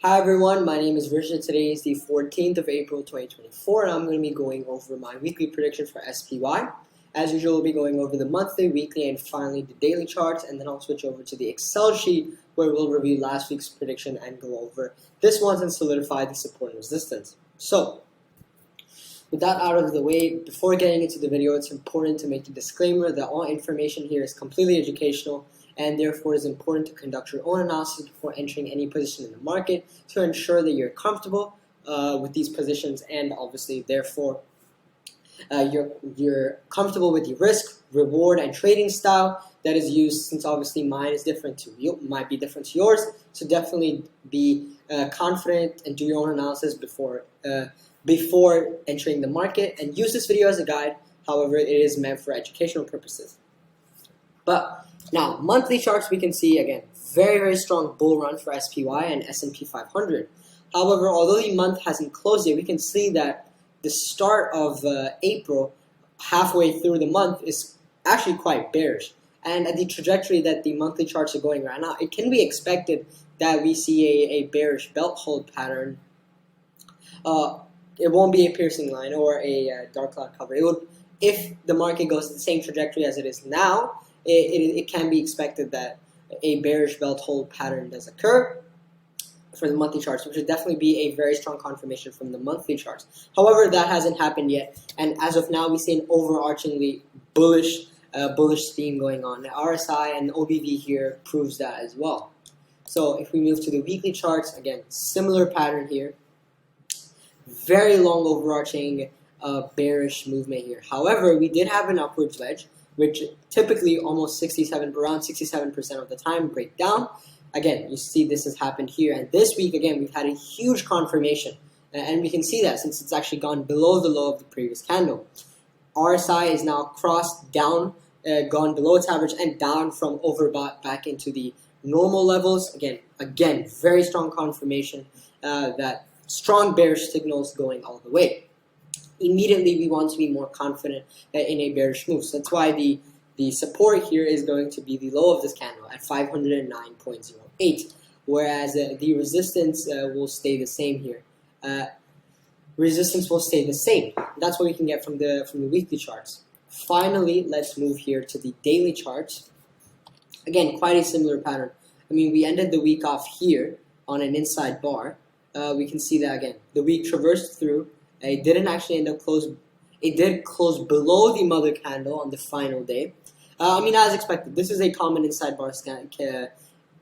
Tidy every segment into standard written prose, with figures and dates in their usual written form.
Hi everyone, my name is Richard. Today is the 14th of April 2024 and I'm going to be going over my weekly prediction for SPY. As usual, we'll be going over the monthly, weekly, and finally the daily charts, and then I'll switch over to the Excel sheet where we'll review last week's prediction and go over this one and solidify the support and resistance. So, with that out of the way, before getting into the video, it's important to make a disclaimer that all information here is completely educational and therefore it's important to conduct your own analysis before entering any position in the market to ensure that you're comfortable with these positions and obviously therefore you're comfortable with the risk, reward, and trading style that is used, since obviously mine is different to you, might be different to yours. So definitely be confident and do your own analysis before entering the market, and use this video as a guide. However, it is meant for educational purposes. But now, monthly charts, we can see again very strong bull run for SPY and S&P 500. However, although the month hasn't closed yet, we can see that the start of April, halfway through the month, is actually quite bearish. And at the trajectory that the monthly charts are going right now, it can be expected that we see a bearish belt hold pattern. It won't be a piercing line or a dark cloud cover. It would, if the market goes the same trajectory as it is now, it can be expected that a bearish belt hold pattern does occur for the monthly charts, which would definitely be a very strong confirmation from the monthly charts. However, that hasn't happened yet, and as of now, we see an overarchingly bullish theme going on. The RSI and the OBV here proves that as well. So if we move to the weekly charts, again, similar pattern here. Very long overarching bearish movement here. However, we did have an upwards wedge, which typically around 67% of the time break down. Again, you see this has happened here, and this week again we've had a huge confirmation, and we can see that since it's actually gone below the low of the previous candle. RSI is now crossed down, gone below its average and down from overbought back into the normal levels. Again, very strong confirmation that strong bearish signals going all the way. Immediately we want to be more confident in a bearish move. So that's why the support here is going to be the low of this candle at 509.08, whereas the resistance will stay the same here. Resistance will stay the same. That's what we can get from the weekly charts. Finally, let's move here to the daily charts. Again, quite a similar pattern. I mean, we ended the week off here on an inside bar. We can see that again. The week traversed through. It didn't actually end up close. It did close below the mother candle on the final day. I mean, as expected, this is a common inside bar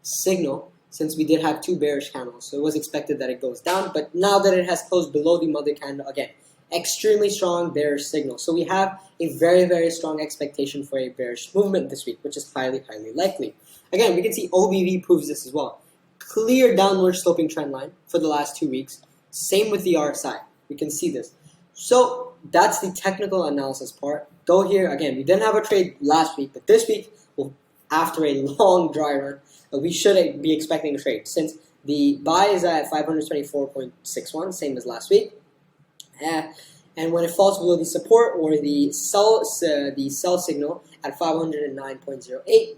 signal, since we did have two bearish candles. So it was expected that it goes down. But now that it has closed below the mother candle, again, extremely strong bearish signal. So we have a very strong expectation for a bearish movement this week, which is highly likely. Again, we can see OBV proves this as well. Clear downward sloping trend line for the last 2 weeks. Same with the RSI. We can see this. So that's the technical analysis part. Go here again. We didn't have a trade last week, but this week, well, after a long dry run, we should be expecting a trade, since the buy is at 524.61, same as last week. And when it falls below the support or the sell signal at 509.08,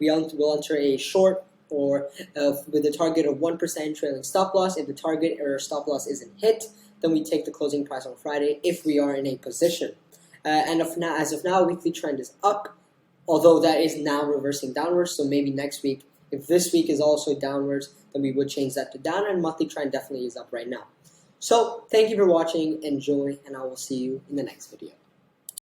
we'll enter a short or with a target of 1% trailing stop loss. If the target or stop loss isn't hit, then we take the closing price on Friday if we are in a position. And as of now, weekly trend is up, although that is now reversing downwards. So maybe next week, if this week is also downwards, then we would change that to down, and monthly trend definitely is up right now. So thank you for watching, enjoy, and I will see you in the next video.